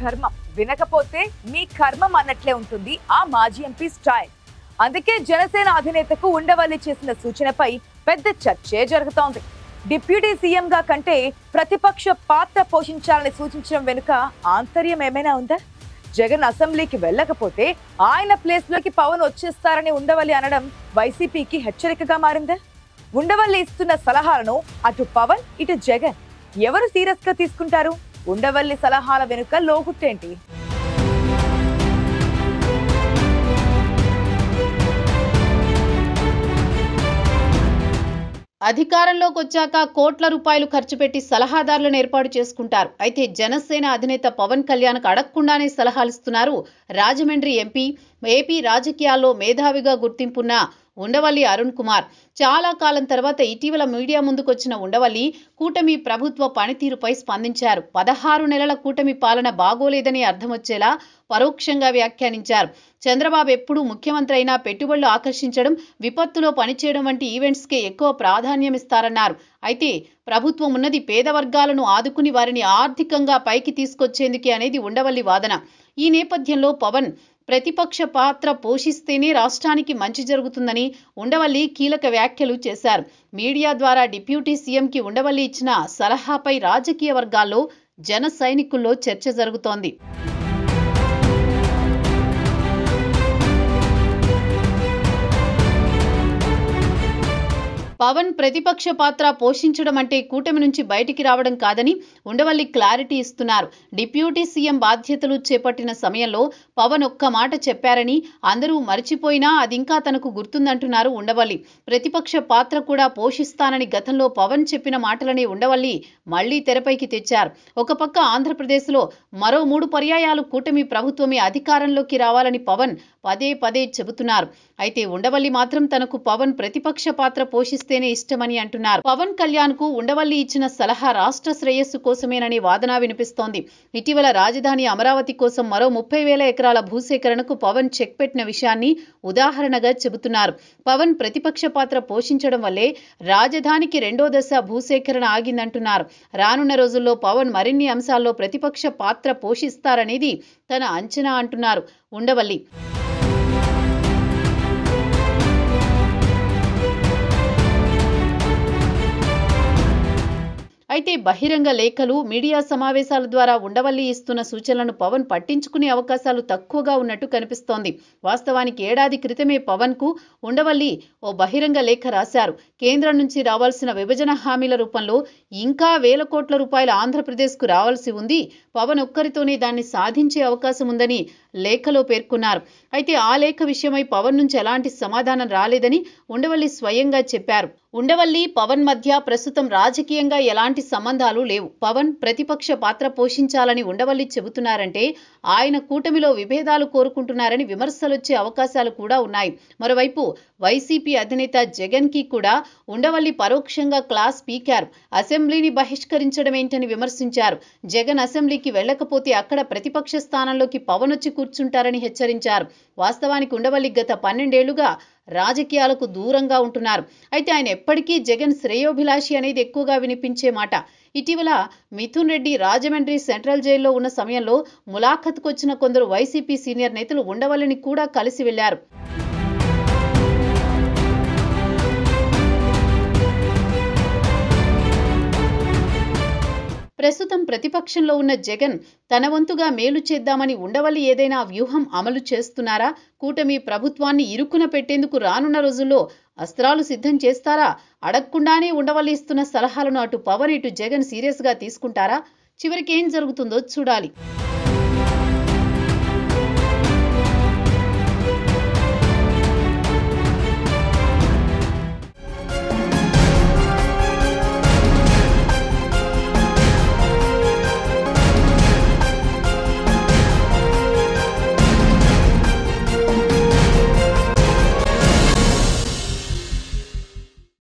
ధర్మం, వినకపోతే మీ కర్మం అన్నట్లే ఉంటుంది ఆ మాజీ ఎంపీ స్టైల్. అందుకే జనసేన అధినేతకు ఉండవల్లి చేసిన సూచనపై పెద్ద చర్చే జరుగుతోంది. డిప్యూటీ సీఎంగా కంటే ప్రతిపక్ష పాత్ర పోషించాలని సూచించడం వెనుక ఆంతర్యం ఏమైనా ఉందా? జగన్ అసెంబ్లీకి వెళ్ళకపోతే ఆయన ప్లేస్ లోకి పవన్ వచ్చేస్తారని ఉండవల్లి అనడం వైసీపీకి హెచ్చరికగా మారిందా? ఉండవల్లి ఇస్తున్న సలహాలను అటు పవన్ ఇటు జగన్ ఎవరు సీరియస్ గా తీసుకుంటారు? ఉండవల్లి సలహాల వెనుక లోగుట్టేంటి? అధికారంలోకి వచ్చాక కోట్ల రూపాయలు ఖర్చు పెట్టి సలహాదారులను ఏర్పాటు చేసుకుంటారు. అయితే జనసేన అధినేత పవన్ కళ్యాణ్కు అడగకుండానే సలహాలు ఇస్తున్నారు రాజమండ్రి ఎంపీ, ఏపీ రాజకీయాల్లో మేధావిగా గుర్తింపున్న ఉండవల్లి అరుణ్ కుమార్. చాలా కాలం తర్వాత ఇటీవల మీడియా ముందుకొచ్చిన ఉండవల్లి కూటమి ప్రభుత్వ పనితీరుపై స్పందించారు. 16 నెలల కూటమి పాలన బాగోలేదని అర్థం వచ్చేలా పరోక్షంగా వ్యాఖ్యానించారు. చంద్రబాబు ఎప్పుడు ముఖ్యమంత్రి అయినా పెట్టుబడులు ఆకర్షించడం, విపత్తులో పనిచేయడం వంటి ఈవెంట్స్కే ఎక్కువ ప్రాధాన్యం ఇస్తారన్నారు. అయితే ప్రభుత్వం ఉన్నది పేద వర్గాలను ఆదుకుని వారిని ఆర్థికంగా పైకి తీసుకొచ్చేందుకే అనేది ఉండవల్లి వాదన. ఈ నేపథ్యంలో పవన్ ప్రతిపక్ష పాత్ర పోషిస్తేనే రాష్ట్రానికి మంచి జరుగుతుందని ఉండవల్లి కీలక వ్యాఖ్యలు చేశారు. మీడియా ద్వారా డిప్యూటీ సీఎంకి ఉండవల్లి ఇచ్చిన సలహాపై రాజకీయ వర్గాల్లో జన సైనికుల్లో చర్చ జరుగుతోంది. పవన్ ప్రతిపక్ష పాత్ర పోషించడం అంటే కూటమి నుంచి బయటికి రావడం కాదని ఉండవల్లి క్లారిటీ ఇస్తున్నారు. డిప్యూటీ సీఎం బాధ్యతలు చేపట్టిన సమయంలో పవన్ ఒక్క మాట చెప్పారని, అందరూ మర్చిపోయినా అది ఇంకా తనకు గుర్తుందంటున్నారు ఉండవల్లి. ప్రతిపక్ష పాత్ర కూడా పోషిస్తానని గతంలో పవన్ చెప్పిన మాటలని ఉండవల్లి మళ్లీ తెరపైకి తెచ్చారు. ఒక పక్క ఆంధ్రప్రదేశ్లో మరో 3 పర్యాయాలు కూటమి ప్రభుత్వమే అధికారంలోకి రావాలని పవన్ పదే పదే చెబుతున్నారు. అయితే ఉండవల్లి మాత్రం తనకు పవన్ ప్రతిపక్ష పాత్ర పోషిస్తేనే ఇష్టమని అంటున్నారు. పవన్ కళ్యాణ్ కు ఉండవల్లి ఇచ్చిన సలహా రాష్ట్ర శ్రేయస్సు కోసమేనని వాదన వినిపిస్తోంది. ఇటీవల రాజధాని అమరావతి కోసం మరో 30,000 ఎకరాల భూసేకరణకు పవన్ చెక్ పెట్టిన విషయాన్ని ఉదాహరణగా చెబుతున్నారు. పవన్ ప్రతిపక్ష పాత్ర పోషించడం వల్లే రాజధానికి 2వ దశ భూసేకరణ ఆగిందంటున్నారు. రానున్న రోజుల్లో పవన్ మరిన్ని అంశాల్లో ప్రతిపక్ష పాత్ర పోషిస్తారనేది తన అంచనా అంటున్నారు ఉండవల్లి. అయితే బహిరంగ లేఖలు, మీడియా సమావేశాల ద్వారా ఉండవల్లి ఇస్తున్న సూచనలను పవన్ పట్టించుకునే అవకాశాలు తక్కువగా ఉన్నట్టు కనిపిస్తోంది. వాస్తవానికి ఏడాది క్రితమే పవన్ కు ఉండవల్లి ఓ బహిరంగ లేఖ రాశారు. కేంద్రం నుంచి రావాల్సిన విభజన హామీల రూపంలో ఇంకా 1,000 కోట్ల రూపాయలు ఆంధ్రప్రదేశ్కు రావాల్సి ఉంది. పవన్ ఒక్కరితోనే దాన్ని సాధించే అవకాశం ఉందని లేఖలో పేర్కొన్నారు. అయితే ఆ లేఖ విషయమై పవన్ నుంచి ఎలాంటి సమాధానం రాలేదని ఉండవల్లి స్వయంగా చెప్పారు. ఉండవల్లి పవన్ మధ్య ప్రస్తుతం రాజకీయంగా ఎలాంటి సంబంధాలు లేవు. పవన్ ప్రతిపక్ష పాత్ర పోషించాలని ఉండవల్లి చెబుతున్నారంటే ఆయన కూటమిలో విభేదాలు కోరుకుంటున్నారని విమర్శలొచ్చే అవకాశాలు కూడా ఉన్నాయి. మరోవైపు వైసీపీ అధినేత జగన్ కి కూడా ఉండవల్లి పరోక్షంగా క్లాస్ పీకారు. అసెంబ్లీని బహిష్కరించడం ఏంటని విమర్శించారు. జగన్ అసెంబ్లీకి వెళ్లకపోతే అక్కడ ప్రతిపక్ష స్థానంలోకి పవన్ వచ్చి కూర్చుంటారని హెచ్చరించారు. వాస్తవానికి ఉండవల్లి గత 12 ఏళ్లుగా రాజకీయాలకు దూరంగా ఉంటున్నారు. అయితే ఆయన ఎప్పటికీ జగన్ శ్రేయోభిలాషి అనేది ఎక్కువగా వినిపించే మాట. ఇటీవల మిథున్ రెడ్డి రాజమండ్రి సెంట్రల్ జైల్లో ఉన్న సమయంలో ములాఖత్కు వచ్చిన కొందరు వైసీపీ సీనియర్ నేతలు ఉండవల్లిని కూడా కలిసి వెళ్లారు. ప్రస్తుతం ప్రతిపక్షంలో ఉన్న జగన్ తన వంతుగా మేలు చేద్దామని ఉండవల్లి ఏదైనా వ్యూహం అమలు చేస్తున్నారా? కూటమి ప్రభుత్వాన్ని ఇరుకున పెట్టేందుకు రానున్న రోజుల్లో అస్త్రాలు సిద్ధం చేస్తారా? అడగకుండానే ఉండవల్లి ఇస్తున్న సలహాలను అటు పవన్ ఇటు జగన్ సీరియస్ గా తీసుకుంటారా? చివరికి ఏం జరుగుతుందో చూడాలి.